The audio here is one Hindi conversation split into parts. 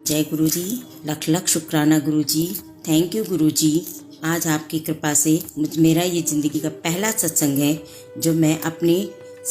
जय गुरु जी। लख लख शुक्राना गुरु जी। थैंक यू गुरु जी। आज आपकी कृपा से मेरा ये ज़िंदगी का पहला सत्संग है जो मैं अपने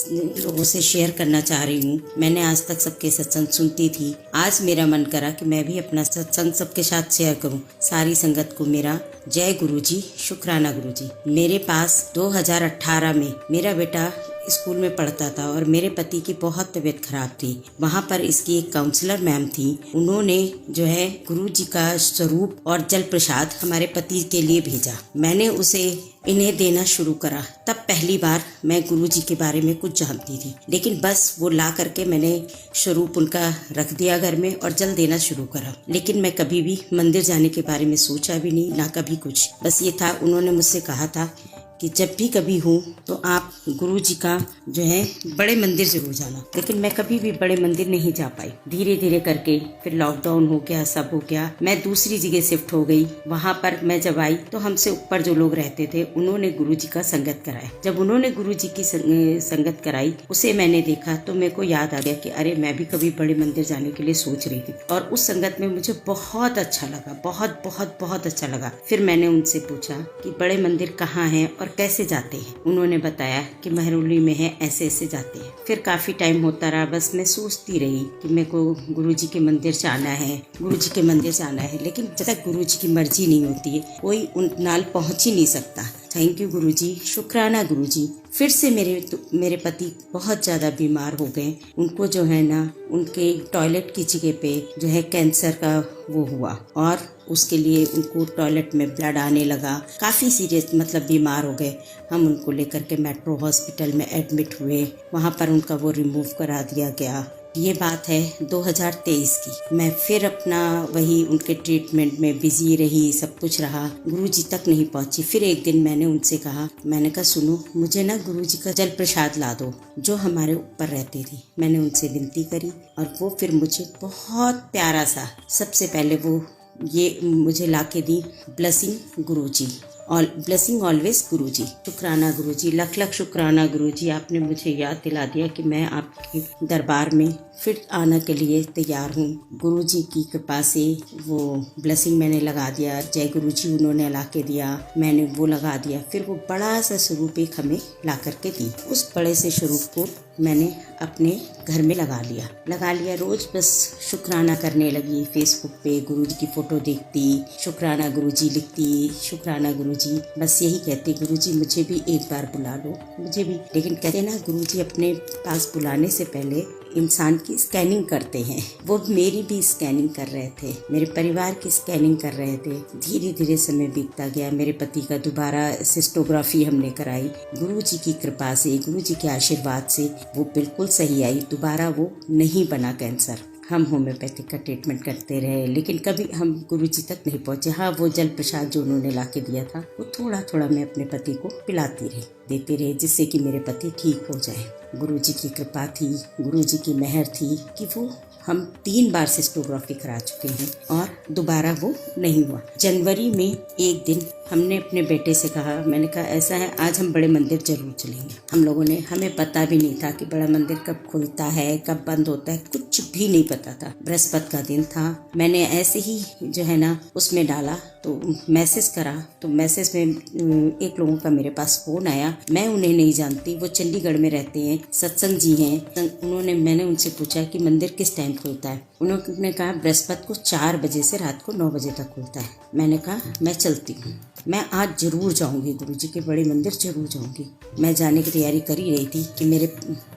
लोगों से शेयर करना चाह रही हूँ। मैंने आज तक सबके सत्संग सुनती थी। आज मेरा मन करा कि मैं भी अपना सत्संग सबके साथ शेयर करूँ। सारी संगत को मेरा जय गुरु जी, शुक्राना गुरु जी। मेरे पास 2018 में मेरा बेटा स्कूल में पढ़ता था और मेरे पति की बहुत तबीयत खराब थी। वहाँ पर इसकी एक काउंसलर मैम थी। उन्होंने जो है गुरु जी का स्वरूप और जल प्रसाद हमारे पति के लिए भेजा। मैंने उसे इन्हें देना शुरू करा। तब पहली बार मैं गुरु जी के बारे में कुछ जानती थी, लेकिन बस वो ला करके मैंने स्वरूप उनका रख दिया घर में और जल देना शुरू करा। लेकिन मैं कभी भी मंदिर जाने के बारे में सोचा भी नहीं, ना कभी कुछ। बस ये था, उन्होंने मुझसे कहा था कि जब भी कभी हो तो आप गुरु जी का जो है बड़े मंदिर जरूर जाना। लेकिन मैं कभी भी बड़े मंदिर नहीं जा पाई। धीरे धीरे करके फिर लॉकडाउन हो गया, सब हो गया। मैं दूसरी जगह शिफ्ट हो गई। वहाँ पर मैं जब आई तो हमसे ऊपर जो लोग रहते थे उन्होंने गुरु जी का संगत कराया। जब उन्होंने गुरु जी की संगत कराई, उसे मैंने देखा तो मेरे को याद आ गया कि अरे मैं भी कभी बड़े मंदिर जाने के लिए सोच रही थी। और उस संगत में मुझे बहुत अच्छा लगा, बहुत बहुत बहुत अच्छा लगा। फिर मैंने उनसे पूछा कि बड़े मंदिर कहाँ हैं और कैसे जाते हैं। उन्होंने बताया कि महरौली में है, ऐसे ऐसे जाते हैं। फिर काफी टाइम होता रहा। बस मैं सोचती रही कि मेरे को गुरु जी के मंदिर जाना है, गुरु जी के मंदिर जाना है। लेकिन जब तक गुरु जी की मर्जी नहीं होती है, कोई उन नाल पहुंच ही नहीं सकता। थैंक यू गुरु जी, शुक्राना गुरु जी। फिर से मेरे पति बहुत ज़्यादा बीमार हो गए। उनको जो है ना, उनके टॉयलेट की जगह पे जो है कैंसर का वो हुआ और उसके लिए उनको टॉयलेट में ब्लड आने लगा। काफ़ी सीरियस मतलब बीमार हो गए। हम उनको लेकर के मेट्रो हॉस्पिटल में एडमिट हुए। वहाँ पर उनका वो रिमूव करा दिया गया। ये बात है 2023 की। मैं फिर अपना वही उनके ट्रीटमेंट में बिजी रही, सब कुछ रहा, गुरु जी तक नहीं पहुंची। फिर एक दिन मैंने उनसे कहा, मैंने कहा सुनो, मुझे ना गुरु जी का जल प्रसाद ला दो जो हमारे ऊपर रहती थी। मैंने उनसे विनती करी और वो फिर मुझे बहुत प्यारा सा, सबसे पहले वो ये मुझे ला के दी, ब्लेसिंग गुरु जी, ऑल ब्लेसिंग ऑलवेज गुरु जी। शुक्राना गुरु जी, लख लख शुक्राना गुरु जी। आपने मुझे याद दिला दिया कि मैं आपके दरबार में फिर आने के लिए तैयार हूँ। गुरु जी की कृपा से वो ब्लेसिंग मैंने लगा दिया। जय गुरु जी उन्होंने ला के दिया, मैंने वो लगा दिया। फिर वो बड़ा सा स्वरूप एक हमें ला करके दी। उस बड़े से स्वरूप को मैंने अपने घर में लगा लिया। रोज बस शुक्राना करने लगी। फेसबुक पे गुरु जी की फोटो देखती, शुक्राना गुरु जी लिखती, शुक्राना गुरु जी, बस यही कहती, गुरु जी मुझे भी एक बार बुला लो, मुझे भी। लेकिन कहते ना, गुरु जी अपने पास बुलाने से पहले इंसान की स्कैनिंग करते हैं। वो मेरी भी स्कैनिंग कर रहे थे, मेरे परिवार की स्कैनिंग कर रहे थे। धीरे धीरे समय बीतता गया। मेरे पति का दोबारा सिस्टोग्राफी हमने कराई। गुरु जी की कृपा से, गुरु जी के आशीर्वाद से वो बिल्कुल सही आई। दोबारा वो नहीं बना कैंसर। हम होम्योपैथिक का ट्रीटमेंट करते रहे, लेकिन कभी हम गुरु जी तक नहीं पहुंचे। हाँ, वो जल प्रसाद जो उन्होंने ला के दिया था, वो थोड़ा थोड़ा मैं अपने पति को पिलाती रही, देते रहे, जिससे कि मेरे पति ठीक हो जाए। गुरु जी की कृपा थी, गुरु जी की मेहर थी कि वो हम 3 बार सिस्टोग्राफी करा चुके हैं और दोबारा वो नहीं हुआ। जनवरी में एक दिन हमने अपने बेटे से कहा, मैंने कहा ऐसा है, आज हम बड़े मंदिर जरूर चलेंगे। हम लोगों ने, हमें पता भी नहीं था कि बड़ा मंदिर कब खुलता है, कब बंद होता है, कुछ भी नहीं पता था। बृहस्पति का दिन था। मैंने ऐसे ही जो है ना उसमें डाला तो मैसेज करा, तो मैसेज में एक लोगों का मेरे पास फोन आया। मैं उन्हें नहीं जानती, वो चंडीगढ़ में रहते हैं, सत्संग जी हैं। मैंने उनसे पूछा कि मंदिर किस टाइम खुलता है। उन्होंने कहा बृहस्पति को 4 बजे से रात को 9 बजे तक खुलता है। मैंने कहा मैं चलती हूँ, मैं आज जरूर जाऊंगी, गुरु जी के बड़े मंदिर जरूर जाऊंगी। मैं जाने की तैयारी कर ही रही थी कि मेरे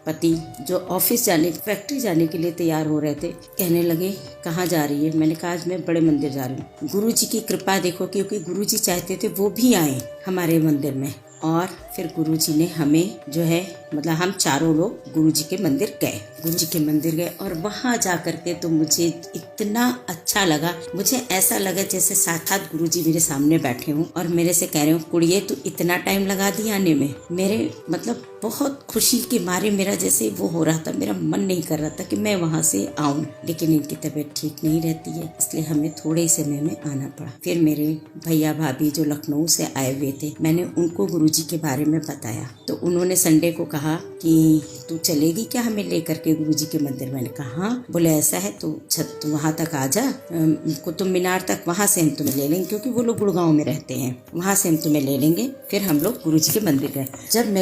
पति जो ऑफिस जाने, फैक्ट्री जाने के लिए तैयार हो रहे थे, कहने लगे कहाँ जा रही है। मैंने कहा आज मैं बड़े मंदिर जा रही हूँ। गुरु जी की कृपा देखो, क्योंकि गुरु जी चाहते थे वो भी आए हमारे मंदिर में। और फिर गुरु जी ने हमें जो है, मतलब हम चारों लोग गुरु जी के मंदिर गए। गुरु जी के मंदिर गए और वहाँ जा करके तो मुझे इतना अच्छा लगा। मुझे ऐसा लगा जैसे साक्षात गुरु जी मेरे सामने बैठे हों और मेरे से कह रहे हो, कुड़िए तू इतना टाइम लगा दी आने में। मेरे मतलब बहुत खुशी के मारे मेरा जैसे वो हो रहा था, मेरा मन नहीं कर रहा था कि मैं वहाँ से आऊँ, लेकिन इनकी तबीयत ठीक नहीं रहती है, इसलिए हमें थोड़े समय में आना पड़ा। फिर मेरे भैया भाभी जो लखनऊ से आए हुए थे, मैंने उनको गुरुजी के बारे में बताया, तो उन्होंने संडे को कहा कि तू चलेगी क्या हमें लेकर के गुरुजी के मंदिर? मैंने कहा हाँ। बोले ऐसा है तो छत वहाँ तक आ जा, कुतुब मीनार तक, वहाँ से हम तुम्हें ले लेंगे, क्योंकि वो लोग गुड़गांव में रहते हैं, वहाँ से हम तुम्हें ले लेंगे। फिर हम लोग गुरुजी के मंदिर गए। जब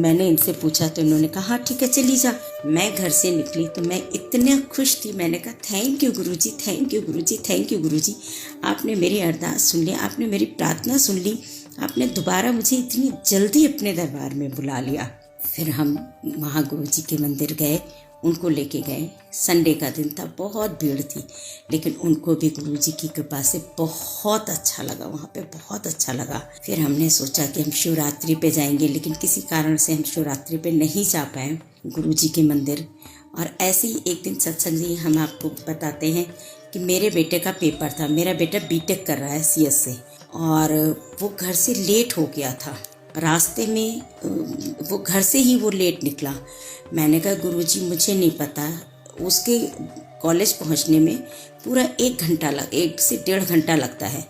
मैंने इनसे पूछा तो इन्होंने कहा हाँ ठीक है चली जा। मैं घर से निकली तो मैं इतना खुश थी, मैंने कहा thank you guruji, thank you guruji, thank you guruji, आपने मेरी अरदास सुन ली, आपने मेरी प्रार्थना सुन ली, आपने दोबारा मुझे इतनी जल्दी अपने दरबार में बुला लिया। फिर हम वहाँ गुरुजी के मंदिर गए, उनको लेके गए। संडे का दिन था, बहुत भीड़ थी, लेकिन उनको भी गुरुजी की कृपा से बहुत अच्छा लगा, वहाँ पे बहुत अच्छा लगा। फिर हमने सोचा कि हम शिवरात्रि पे जाएंगे, लेकिन किसी कारण से हम शिवरात्रि पे नहीं जा पाए गुरुजी के मंदिर। और ऐसे ही एक दिन सत्संग जी हम आपको बताते हैं कि मेरे बेटे का पेपर था, मेरा बेटा बीटेक कर रहा है CS से, और वो घर से लेट हो गया था। रास्ते में वो घर से ही वो लेट निकला। मैंने कहा गुरुजी मुझे नहीं पता, उसके कॉलेज पहुंचने में पूरा 1 से 1.5 घंटा लगता है।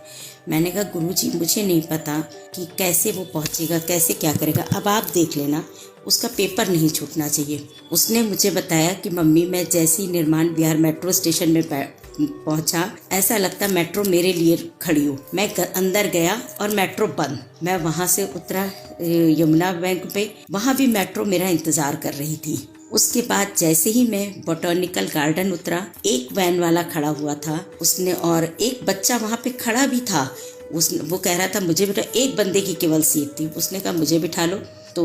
मैंने कहा गुरुजी मुझे नहीं पता कि कैसे वो पहुंचेगा, कैसे क्या करेगा, अब आप देख लेना, उसका पेपर नहीं छूटना चाहिए। उसने मुझे बताया कि मम्मी मैं जैसे ही निर्माण विहार मेट्रो स्टेशन में पहुंचा, ऐसा लगता मेट्रो मेरे लिए खड़ी हो। मैं अंदर गया और मेट्रो बंद। मैं वहां से उतरा यमुना बैंक पे, वहां भी मेट्रो मेरा इंतजार कर रही थी। उसके बाद जैसे ही मैं बॉटनिकल गार्डन उतरा, एक वैन वाला खड़ा हुआ था, उसने, और एक बच्चा वहाँ पे खड़ा भी था, वो कह रहा था मुझे बिठा, एक बंदे की केवल सीट थी, उसने कहा मुझे बिठा लो, तो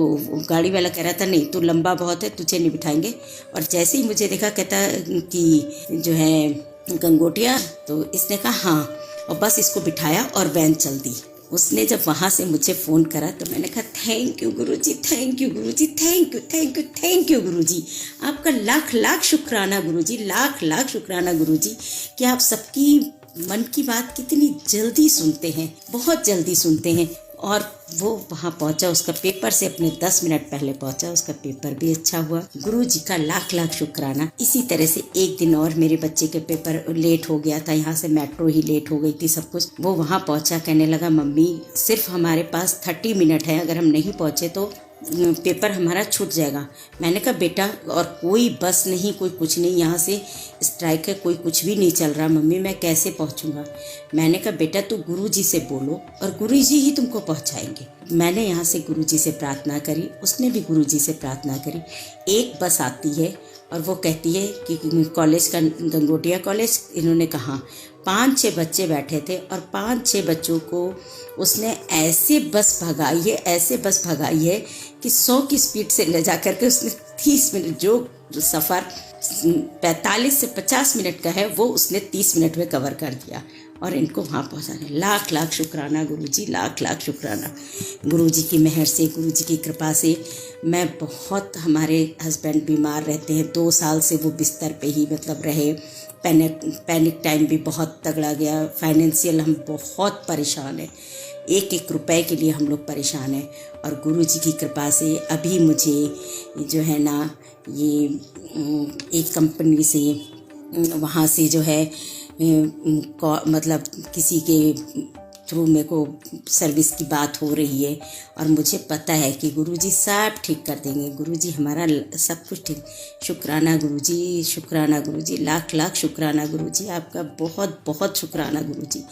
गाड़ी वाला कह रहा था नहीं तू लंबा बहुत है, तुझे नहीं बिठाएंगे। और जैसे ही मुझे देखा कहता कि जो है गंगोटिया, तो इसने कहा हाँ, और बस इसको बिठाया और वैन चल दी। उसने जब वहाँ से मुझे फ़ोन करा तो मैंने कहा thank you guruji, thank you guruji, thank you, thank you, thank you guruji, आपका लाख लाख शुक्राना गुरुजी, लाख लाख शुक्राना गुरुजी कि आप सबकी मन की बात कितनी जल्दी सुनते हैं, बहुत जल्दी सुनते हैं। और वो वहाँ पहुँचा, उसका पेपर से अपने 10 मिनट पहले पहुँचा, उसका पेपर भी अच्छा हुआ। गुरुजी का लाख लाख शुक्राना। इसी तरह से एक दिन और मेरे बच्चे के पेपर लेट हो गया था, यहाँ से मेट्रो ही लेट हो गई थी सब कुछ। वो वहाँ पहुँचा, कहने लगा मम्मी सिर्फ हमारे पास 30 मिनट है, अगर हम नहीं पहुँचे तो पेपर हमारा छूट जाएगा। मैंने कहा बेटा, और कोई बस नहीं, कोई कुछ नहीं, यहाँ से स्ट्राइक है, कोई कुछ भी नहीं चल रहा मम्मी, मैं कैसे पहुँचूँगा? मैंने कहा बेटा तू गुरुजी से बोलो और गुरुजी ही तुमको पहुँचाएंगे। मैंने यहाँ से गुरुजी से प्रार्थना करी, उसने भी गुरुजी से प्रार्थना करी। एक बस आती है और वो कहती है कि कॉलेज का, गंगोटिया कॉलेज। इन्होंने कहा 5-6 बच्चे बैठे थे और 5-6 बच्चों को उसने ऐसे बस भगाई है कि 100 की स्पीड से ले जा करके उसने 30 मिनट, जो सफ़र 45 से 50 मिनट का है वो उसने 30 मिनट में कवर कर दिया और इनको वहाँ पहुँचाने। लाख लाख शुक्राना गुरुजी, लाख लाख शुक्राना। गुरुजी की मेहर से, गुरुजी की कृपा से मैं बहुत, हमारे हस्बैंड बीमार रहते हैं, 2 साल से वो बिस्तर पे ही मतलब रहे। पैनिक टाइम भी बहुत तगड़ा गया, फाइनेंशियल हम बहुत परेशान हैं, 1-1 रुपए के लिए हम लोग परेशान हैं। और गुरुजी की कृपा से अभी मुझे जो है ना, ये एक कंपनी से, वहाँ से जो है मतलब किसी के थ्रू मेरे को सर्विस की बात हो रही है और मुझे पता है कि गुरुजी सब ठीक कर देंगे। गुरुजी हमारा सब कुछ ठीक। शुक्राना गुरुजी, शुक्राना गुरुजी, लाख लाख शुक्राना गुरुजी, आपका बहुत बहुत शुक्राना गुरुजी।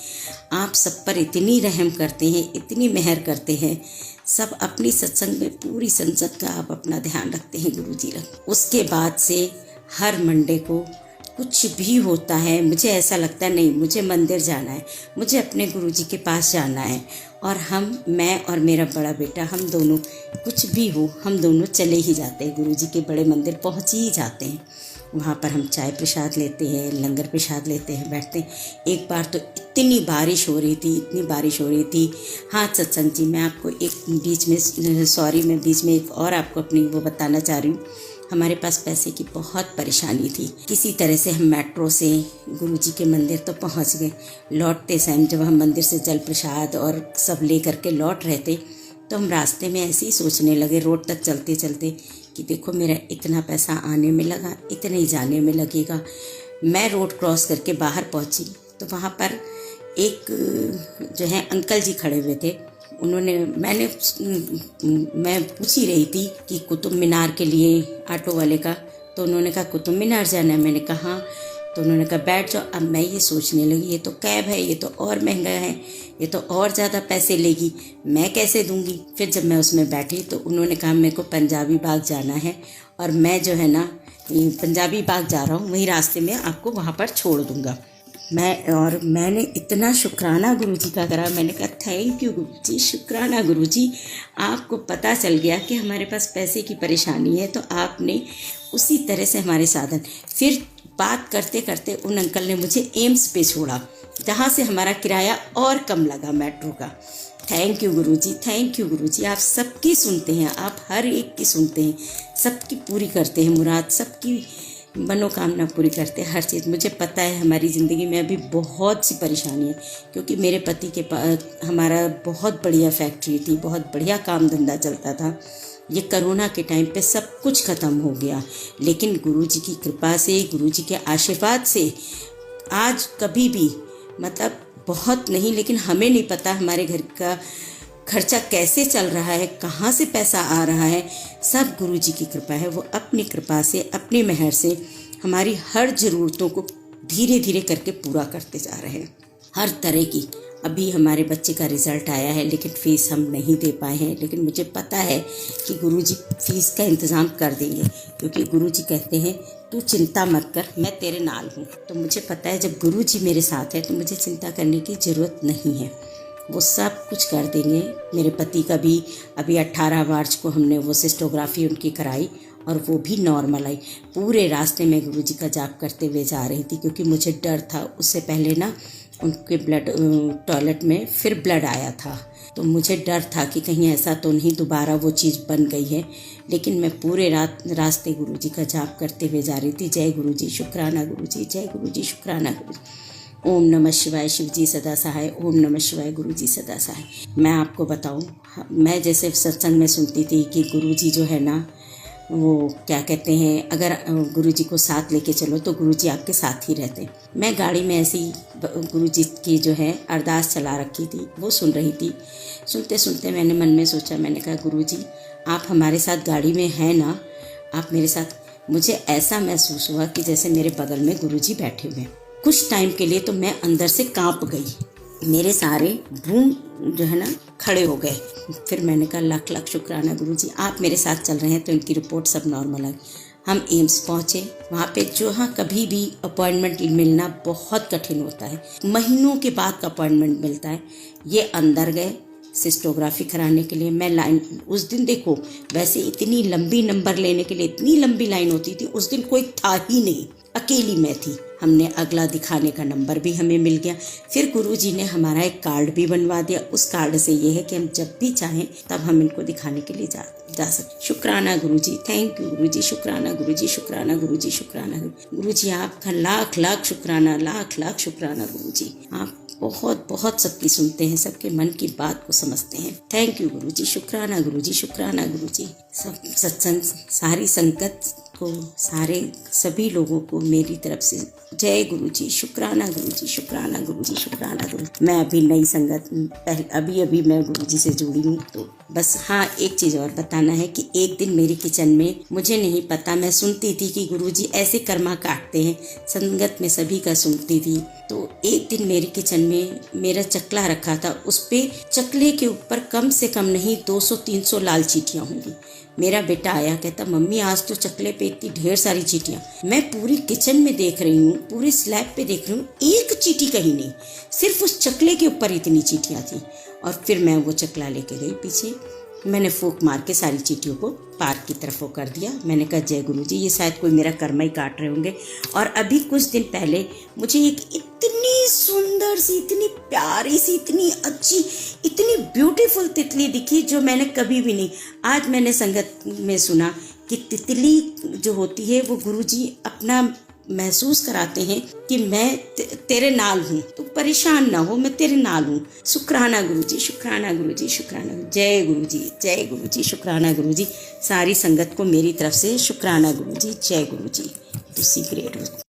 आप सब पर इतनी रहम करते हैं, इतनी मेहर करते हैं, सब अपनी सत्संग में पूरी संसद का आप अपना ध्यान रखते हैं गुरुजी। उसके बाद से हर मंडे को कुछ भी होता है, मुझे ऐसा लगता है नहीं मुझे मंदिर जाना है, मुझे अपने गुरुजी के पास जाना है। और मैं और मेरा बड़ा बेटा, हम दोनों कुछ भी हो, हम दोनों चले ही जाते हैं गुरुजी के बड़े मंदिर, पहुँच ही जाते हैं। वहाँ पर हम चाय प्रसाद लेते हैं, लंगर प्रसाद लेते हैं, बैठते हैं। एक बार तो इतनी बारिश हो रही थी। हाँ सत्संग जी, मैं आपको एक बीच में एक और आपको अपनी वो बताना चाह रही हूँ। हमारे पास पैसे की बहुत परेशानी थी। किसी तरह से हम मेट्रो से गुरुजी के मंदिर तो पहुंच गए। लौटते समय जब हम मंदिर से जल प्रसाद और सब ले करके लौट रहे थे तो हम रास्ते में ऐसे ही सोचने लगे रोड तक चलते चलते कि देखो मेरा इतना पैसा आने में लगा, इतना ही जाने में लगेगा। मैं रोड क्रॉस करके बाहर पहुंची तो वहाँ पर एक जो है अंकल जी खड़े हुए थे। मैं पूछ ही रही थी कि कुतुब मीनार के लिए ऑटो वाले का, तो उन्होंने कहा कुतुब मीनार जाना है। मैंने कहा हाँ। तो उन्होंने कहा बैठ जाओ। अब मैं ये सोचने लगी ये तो कैब है, ये तो और महंगा है, ये तो और ज़्यादा पैसे लेगी, मैं कैसे दूंगी। फिर जब मैं उसमें बैठी तो उन्होंने कहा मेरे को पंजाबी बाग जाना है और मैं जो है ना पंजाबी बाग जा रहा हूँ, वही रास्ते में आपको वहाँ पर छोड़ दूँगा। मैंने इतना शुक्राना गुरुजी का करा। मैंने कहा थैंक यू गुरुजी, शुक्राना गुरुजी, आपको पता चल गया कि हमारे पास पैसे की परेशानी है तो आपने उसी तरह से हमारे साधन। फिर बात करते करते उन अंकल ने मुझे एम्स पे छोड़ा, जहाँ से हमारा किराया और कम लगा मेट्रो का। Thank you guruji, thank you guruji. आप सबकी सुनते हैं, आप हर एक की सुनते हैं, सबकी पूरी करते हैं मुराद, सबकी मनोकामना पूरी करते हैं, हर चीज़। मुझे पता है हमारी ज़िंदगी में अभी बहुत सी परेशानी है, क्योंकि मेरे पति के पास हमारा बहुत बढ़िया फैक्ट्री थी, बहुत बढ़िया काम धंधा चलता था। ये कोरोना के टाइम पे सब कुछ ख़त्म हो गया, लेकिन गुरुजी की कृपा से, गुरुजी के आशीर्वाद से आज कभी भी मतलब बहुत नहीं, लेकिन हमें नहीं पता हमारे घर का खर्चा कैसे चल रहा है, कहाँ से पैसा आ रहा है, सब गुरुजी की कृपा है। वो अपनी कृपा से, अपनी मेहर से हमारी हर ज़रूरतों को धीरे धीरे करके पूरा करते जा रहे हैं, हर तरह की। अभी हमारे बच्चे का रिज़ल्ट आया है, लेकिन फ़ीस हम नहीं दे पाए हैं, लेकिन मुझे पता है कि गुरुजी फ़ीस का इंतज़ाम कर देंगे, क्योंकि गुरुजी कहते हैं तू चिंता मत कर, मैं तेरे नाल हूँ। तो मुझे पता है जब गुरुजी मेरे साथ है तो मुझे चिंता करने की ज़रूरत नहीं है, वो सब कुछ कर देंगे। मेरे पति का भी अभी 18 मार्च को हमने वो सिस्टोग्राफी उनकी कराई और वो भी नॉर्मल आई। पूरे रास्ते में गुरुजी का जाप करते हुए जा रही थी, क्योंकि मुझे डर था। उससे पहले ना उनके टॉयलेट में फिर ब्लड आया था, तो मुझे डर था कि कहीं ऐसा तो नहीं दोबारा वो चीज़ बन गई है। लेकिन मैं पूरे रास्ते गुरुजी का जाप करते हुए जा रही थी। जय गुरुजी, शुक्राना गुरुजी, जय गुरुजी, शुक्राना गुरुजी। ओम नमः शिवाय, शिव जी सदा सहाय। ओम नमः शिवाय, गुरु जी सदा सहाय। मैं आपको बताऊं, मैं जैसे सत्संग में सुनती थी कि गुरु जी जो है ना, वो क्या कहते हैं, अगर गुरु जी को साथ लेके चलो तो गुरु जी आपके साथ ही रहते। मैं गाड़ी में ऐसी गुरु जी की जो है अरदास चला रखी थी, वो सुन रही थी। सुनते सुनते मैंने मन में सोचा, मैंने कहा गुरु जी आप हमारे साथ गाड़ी में हैं ना, आप मेरे साथ। मुझे ऐसा महसूस हुआ कि जैसे मेरे बगल में गुरु जी बैठे हुए हैं। कुछ टाइम के लिए तो मैं अंदर से कांप गई, मेरे सारे भ्रूण जो है ना खड़े हो गए। फिर मैंने कहा लाख लाख शुक्राना गुरुजी, आप मेरे साथ चल रहे हैं। तो इनकी रिपोर्ट सब नॉर्मल आई। हम एम्स पहुँचे, वहाँ पे जो कभी भी अपॉइंटमेंट मिलना बहुत कठिन होता है, महीनों के बाद का अपॉइंटमेंट मिलता है। ये अंदर गए सिस्टोग्राफी कराने के लिए। मैं लाइन उस दिन देखो, वैसे इतनी लंबी नंबर लेने के लिए इतनी लंबी लाइन होती थी, उस दिन कोई था ही नहीं, अकेली मैं थी। हमने अगला दिखाने का नंबर भी हमें मिल गया। फिर गुरुजी ने हमारा एक कार्ड भी बनवा दिया। उस कार्ड से ये है कि हम जब भी चाहें तब हम इनको दिखाने के लिए जा सकते। शुक्राना गुरुजी, थैंक यू गुरुजी, शुक्राना गुरुजी, शुक्राना गुरुजी, शुक्राना गुरुजी, आपका लाख लाख शुक्राना, लाख लाख शुक्राना गुरुजी। आप बहुत बहुत सबकी सुनते हैं, सबके मन की बात को समझते हैं। थैंक यू गुरुजी, शुक्राना गुरुजी, शुक्राना गुरुजी। सब सत्संग, सारी संगत को, सभी लोगों को मेरी तरफ से जय गुरुजी, शुक्राना गुरुजी, शुक्राना गुरुजी, शुक्राना गुरुजी। मैं अभी नई संगत, अभी मैं गुरुजी से जुड़ी हूँ। तो बस हाँ, एक चीज़ और बताना है कि एक दिन मेरी किचन में, मुझे नहीं पता, मैं सुनती थी कि गुरुजी ऐसे कर्मा काटते हैं, संगत में सभी का सुनती थी। तो एक दिन मेरी किचन में मेरा चकला रखा था, उस पे चकले के ऊपर कम से कम नहीं 200-300 लाल चींटियाँ होंगी। मेरा बेटा आया, कहता मम्मी आज तो चकले पे इतनी ढेर सारी चींटियाँ। मैं पूरी किचन में देख रही हूँ, पूरे स्लैब पे देख रही हूँ, एक चींटी कहीं नहीं, सिर्फ उस चकले के ऊपर इतनी चींटियाँ थी। और फिर मैं वो चकला लेके गई पीछे, मैंने फूंक मार के सारी चींटियों को पार्क की तरफ वो कर दिया। मैंने कहा जय गुरुजी, ये शायद कोई मेरा कर्मा ही काट रहे होंगे। और अभी कुछ दिन पहले मुझे एक इतनी सुंदर सी, इतनी प्यारी सी, इतनी अच्छी, इतनी ब्यूटीफुल तितली दिखी जो मैंने कभी भी नहीं। आज मैंने संगत में सुना कि तितली जो होती है वो गुरुजी अपना महसूस कराते हैं कि मैं तेरे नाल हूँ, तो परेशान ना हो, मैं तेरे नाल हूँ। शुक्राना गुरु जी, शुक्राना गुरु जी, शुक्राना। जय गुरु जी, जय गुरु जी, शुक्राना गुरु जी। सारी संगत को मेरी तरफ से शुक्राना गुरु जी, जय गुरु जी। तुसी ग्रेट हो।